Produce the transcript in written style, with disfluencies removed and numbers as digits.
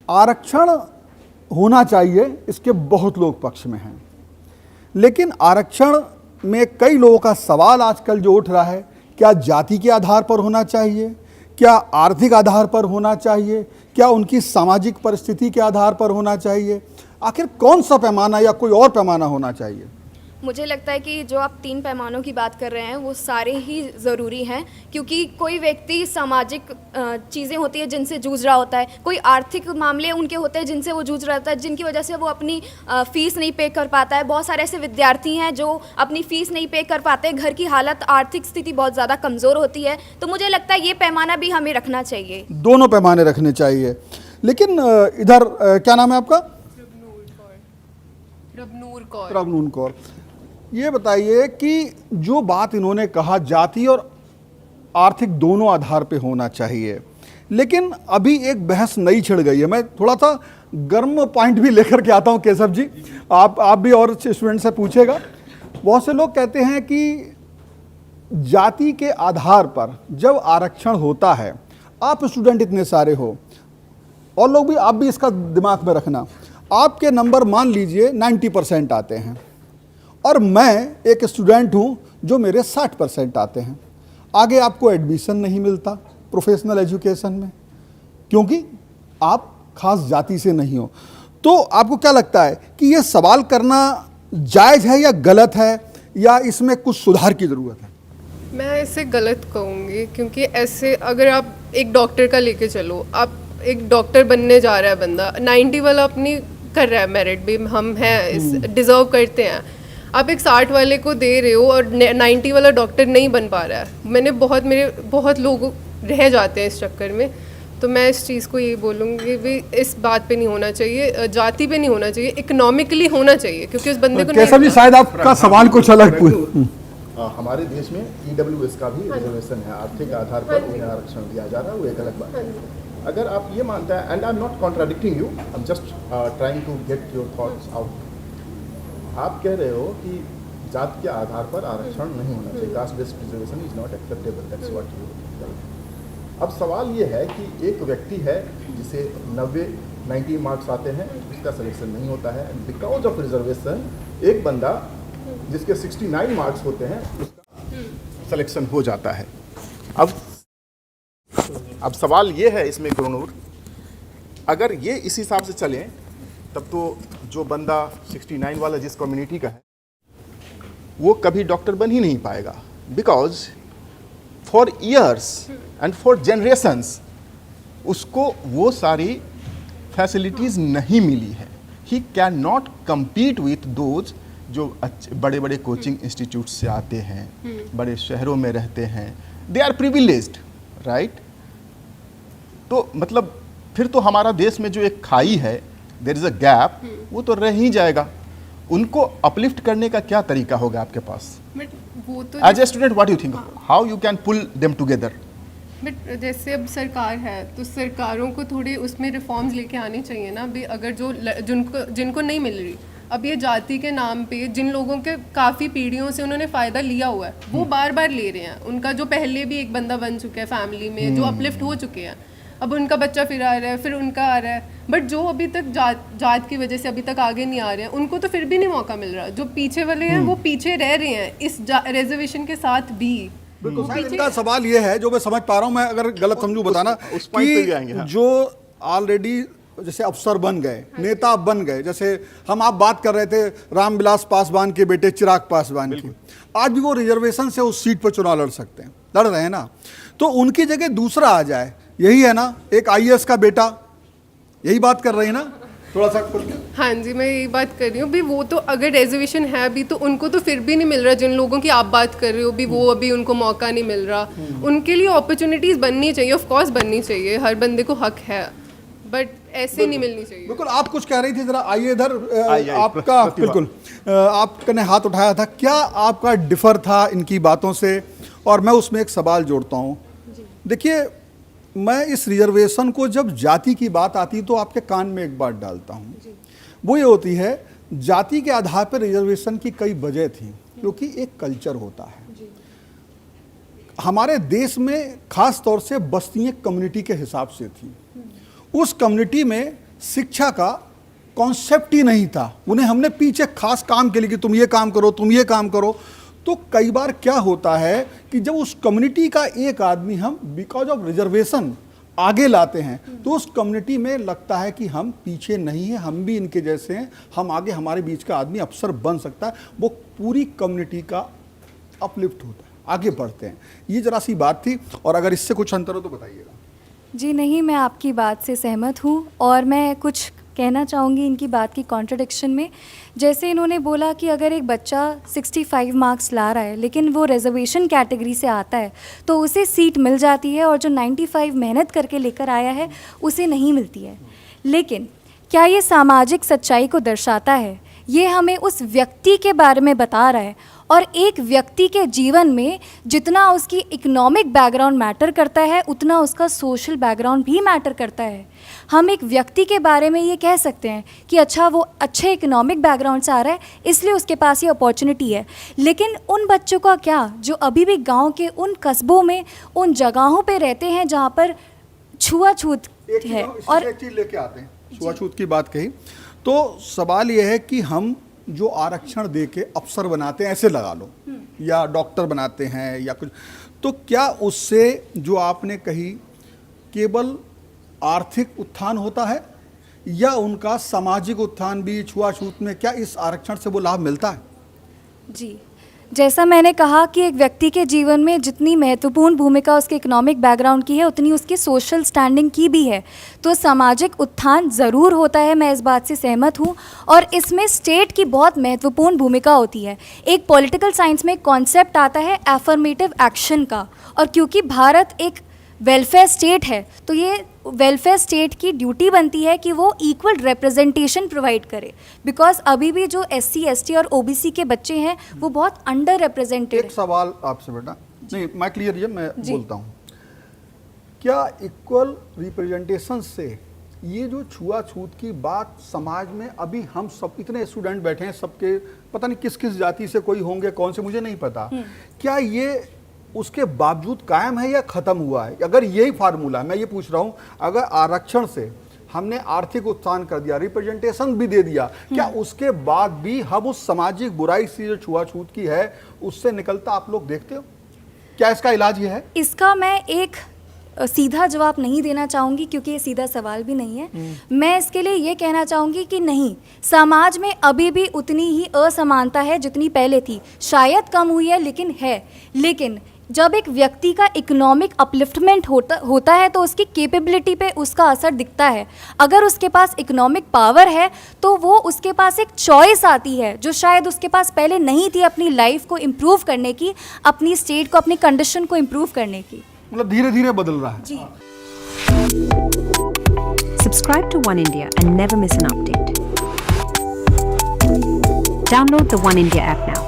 आरक्षण होना चाहिए, इसके बहुत लोग पक्ष में हैं, लेकिन आरक्षण में कई लोगों का सवाल आजकल जो उठ रहा है, क्या जाति के आधार पर होना चाहिए, क्या आर्थिक आधार पर होना चाहिए, क्या उनकी सामाजिक परिस्थिति के आधार पर होना चाहिए, आखिर कौन सा पैमाना या कोई और पैमाना होना चाहिए? मुझे लगता है कि जो आप 3 पैमानों की बात कर रहे हैं वो सारे ही ज़रूरी हैं, क्योंकि कोई व्यक्ति सामाजिक चीज़ें होती है जिनसे जूझ रहा होता है, कोई आर्थिक मामले उनके होते हैं जिनसे वो जूझ रहा होता है, जिनकी वजह से वो अपनी फ़ीस नहीं पे कर पाता है। बहुत सारे ऐसे विद्यार्थी हैं जो अपनी फ़ीस नहीं पे कर पाते, घर की हालत आर्थिक स्थिति बहुत ज़्यादा कमज़ोर होती है। तो मुझे लगता है ये पैमाना भी हमें रखना चाहिए, दोनों पैमाने रखने चाहिए। लेकिन इधर क्या नाम है आपका? रबनूर कौर। ये बताइए कि जो बात इन्होंने कहा जाति और आर्थिक दोनों आधार पे होना चाहिए, लेकिन अभी एक बहस नई छिड़ गई है। मैं थोड़ा सा गर्म पॉइंट भी लेकर के आता हूं केशव जी, आप भी और स्टूडेंट से पूछेगा। बहुत से लोग कहते हैं कि जाति के आधार पर जब आरक्षण होता है, आप स्टूडेंट इतने सारे हो और लोग भी, आप भी इसका दिमाग में रखना, आपके नंबर मान लीजिए 90% आते हैं और मैं एक स्टूडेंट हूं जो मेरे 60% आते हैं, आगे आपको एडमिशन नहीं मिलता प्रोफेशनल एजुकेशन में, क्योंकि आप खास जाति से नहीं हो। तो आपको क्या लगता है कि ये सवाल करना जायज़ है या गलत है, या इसमें कुछ सुधार की ज़रूरत है? मैं इसे गलत कहूँगी, क्योंकि ऐसे अगर आप एक डॉक्टर का लेके चलो, आप एक डॉक्टर बनने जा रहा है बंदा, 90 वाला अपनी कर रहा है, मेरिट भी हम हैं, डिज़र्व करते हैं, आप एक 60 वाले को दे रहे हो और 90 वाला डॉक्टर नहीं बन पा रहा है। मेरे बहुत लोग रह जाते हैं इस चक्कर में। तो मैं इस चीज़ को यही बोलूँगी भी इस बात पे नहीं होना चाहिए, जाति पे नहीं होना चाहिए, इकोनॉमिकली होना चाहिए, क्योंकि उस बंदे को कैसा भी शायद आपका सवाल कुछ अलग हमारे देश में EWS का भी रिजर्वेशन है, आर्थिक आधार पर उन्हें आरक्षण दिया जा रहा है, वो एक अलग बात है। अगर आप ये मानते हैं, and I am not contradicting you, I am just trying to get your thoughts out. आप कह रहे हो कि जात के आधार पर आरक्षण नहीं होना चाहिए, caste based reservation is not acceptable, that's what you. अब सवाल ये है कि एक व्यक्ति है जिसे 90 मार्क्स आते हैं, उसका सिलेक्शन नहीं होता है, बिकॉज ऑफ रिजर्वेशन एक बंदा जिसके 69 मार्क्स होते हैं उसका सिलेक्शन हो जाता है। अब सवाल ये है इसमें गुरुनूर, अगर ये इस हिसाब से चलें तब तो जो बंदा 69 वाला जिस कम्युनिटी का है वो कभी डॉक्टर बन ही नहीं पाएगा, because for years and for generations उसको वो सारी फैसिलिटीज़ नहीं मिली है। He can not compete with those जो बड़े बड़े कोचिंग इंस्टीट्यूट से आते हैं, बड़े शहरों में रहते हैं, दे आर प्रिविलेज्ड, राइट। तो मतलब फिर तो हमारा देश में जो एक खाई है, देयर इज अ गैप, वो तो रह ही जाएगा। उनको अपलिफ्ट करने का क्या तरीका होगा आपके पास? बट वो तो as a student what you think, how you can pull them together? But जैसे अब सरकार है तो सरकारों को थोड़े उसमें रिफॉर्म्स लेके आने चाहिए ना भी। अगर जिनको नहीं मिल रही, अब ये जाति के नाम पे जिन लोगों के काफ़ी पीढ़ियों से उन्होंने फ़ायदा लिया हुआ है वो बार बार ले रहे हैं। उनका जो पहले भी एक बंदा बन चुका है फैमिली में, जो अपलिफ्ट हो चुके हैं, अब उनका बच्चा फिर आ रहा है, फिर उनका आ रहा है। बट जो अभी तक जात की वजह से अभी तक आगे नहीं आ रहे हैं, उनको तो फिर भी नहीं मौका मिल रहा। जो पीछे वाले हैं वो पीछे रह रहे हैं इस रिजर्वेशन के साथ भी। इनका सवाल ये है, जो मैं समझ पा रहा हूँ, मैं अगर गलत समझूं बताना, उस point पे भी आएंगे, कि हाँ। जो ऑलरेडी जैसे अफसर बन गए, नेता बन गए, जैसे आप बात कर रहे थे रामविलास पासवान के बेटे चिराग पासवान की, आज भी वो रिजर्वेशन से उस सीट पर चुनाव लड़ सकते हैं, लड़ रहे हैं ना। तो उनकी जगह दूसरा आ जाए, यही है ना, एक IAS का बेटा, यही बात कर रही है ना, थोड़ा सा खुल के। हाँ जी, मैं यही बात कर रही हूँ भी। वो तो अगर रिजर्वेशन है भी तो उनको तो फिर भी नहीं मिल रहा। जिन लोगों की आप बात कर रहे हो भी, वो अभी उनको मौका नहीं मिल रहा। उनके लिए अपॉर्चुनिटीज़ बननी चाहिए, ऑफ कोर्स बननी चाहिए, हर बंदे को हक है, बट ऐसे नहीं मिलनी चाहिए। बिल्कुल, आप कुछ कह रही थी, जरा आइए इधर। आपका बिल्कुल, आपने हाथ उठाया था, क्या आपका डिफर था इनकी बातों से? और मैं उसमें एक सवाल जोड़ता हूँ। देखिए, मैं इस रिजर्वेशन को जब जाति की बात आती तो आपके कान में एक बात डालता हूँ, वो ये होती है, जाति के आधार पर रिजर्वेशन की कई वजह थी, क्योंकि एक कल्चर होता है हमारे देश में, खास तौर से बस्ती कम्युनिटी के हिसाब से थी। उस कम्युनिटी में शिक्षा का कॉन्सेप्ट ही नहीं था, उन्हें हमने पीछे खास काम के लिए कि तुम ये काम करो, तुम ये काम करो। तो कई बार क्या होता है कि जब उस कम्युनिटी का एक आदमी हम बिकॉज ऑफ रिजर्वेशन आगे लाते हैं तो उस कम्युनिटी में लगता है कि हम पीछे नहीं हैं, हम भी इनके जैसे हैं, हम आगे, हमारे बीच का आदमी अफसर बन सकता है। वो पूरी कम्युनिटी का अपलिफ्ट होता है, आगे बढ़ते हैं। ये जरा सी बात थी, और अगर इससे कुछ अंतर हो तो बताइएगा। जी नहीं, मैं आपकी बात से सहमत हूँ और मैं कुछ कहना चाहूँगी इनकी बात की कॉन्ट्रडिक्शन में। जैसे इन्होंने बोला कि अगर एक बच्चा 65 मार्क्स ला रहा है लेकिन वो रिजर्वेशन कैटेगरी से आता है तो उसे सीट मिल जाती है, और जो 95 मेहनत करके लेकर आया है उसे नहीं मिलती है। लेकिन क्या ये सामाजिक सच्चाई को दर्शाता है? ये हमें उस व्यक्ति के बारे में बता रहा है, और एक व्यक्ति के जीवन में जितना उसकी इकोनॉमिक बैकग्राउंड मैटर करता है उतना उसका सोशल बैकग्राउंड भी मैटर करता है। हम एक व्यक्ति के बारे में ये कह सकते हैं कि अच्छा वो अच्छे इकोनॉमिक बैकग्राउंड से आ रहा है इसलिए उसके पास ये अपॉर्चुनिटी है, लेकिन उन बच्चों का क्या जो अभी भी गांव के उन कस्बों में, उन जगहों पे रहते हैं जहाँ पर छुआछूत है। और एक चीज लेके आते हैं, छुआछूत की बात कही तो सवाल यह है कि हम जो आरक्षण दे के अफसर बनाते हैं, ऐसे लगा लो, या डॉक्टर बनाते हैं या कुछ, तो क्या उससे जो आपने कही केवल आर्थिक उत्थान होता है या उनका सामाजिक उत्थान भी? छुआछूत में क्या इस आरक्षण से वो लाभ मिलता है? जी, जैसा मैंने कहा कि एक व्यक्ति के जीवन में जितनी महत्वपूर्ण भूमिका उसके इकोनॉमिक बैकग्राउंड की है उतनी उसकी सोशल स्टैंडिंग की भी है। तो सामाजिक उत्थान ज़रूर होता है, मैं इस बात से सहमत हूँ, और इसमें स्टेट की बहुत महत्वपूर्ण भूमिका होती है। एक पॉलिटिकल साइंस में एक कॉन्सेप्ट आता है एफर्मेटिव एक्शन का, और क्योंकि भारत एक वेलफेयर स्टेट है तो ये वेलफेयर स्टेट की ड्यूटी बनती है कि वो इक्वल रिप्रेजेंटेशन प्रोवाइड करे, बिकॉज अभी भी जो SC ST और OBC के बच्चे हैं वो बहुत अंडर रिप्रेजेंटेड एक सवाल आपसे बेटा, नहीं मैं क्लियर है, मैं बोलता हूँ, क्या इक्वल रिप्रेजेंटेशन से ये जो छुआछूत की बात समाज में, अभी हम सब इतने स्टूडेंट बैठे हैं, सबके पता नहीं किस किस जाति से कोई होंगे, कौन से मुझे नहीं पता, क्या ये उसके बावजूद कायम है या खत्म हुआ है? अगर यही फार्मूला है, मैं ये पूछ रहा हूँ, अगर आरक्षण से हमने आर्थिक उत्थान कर दिया, रिप्रेजेंटेशन भी दे दिया, क्या उसके बाद भी हम उस सामाजिक बुराई से जो छुआछूत की है उससे निकलता आप लोग देखते हो? क्या इसका इलाज ये है? इसका मैं एक सीधा जवाब नहीं देना चाहूँगी क्योंकि ये सीधा सवाल भी नहीं है। मैं इसके लिए ये कहना चाहूँगी कि नहीं, समाज में अभी भी उतनी ही असमानता है जितनी पहले थी, शायद कम हुई है लेकिन है। लेकिन जब एक व्यक्ति का इकोनॉमिक अपलिफ्टमेंट होता है तो उसकी कैपेबिलिटी पे उसका असर दिखता है। अगर उसके पास इकोनॉमिक पावर है तो वो उसके पास एक चॉइस आती है जो शायद उसके पास पहले नहीं थी, अपनी लाइफ को इम्प्रूव करने की, अपनी स्टेट को, अपनी कंडीशन को इम्प्रूव करने की। मतलब धीरे धीरे बदल रहा है। जी। Subscribe to One India and never miss an update. Download the One India app now.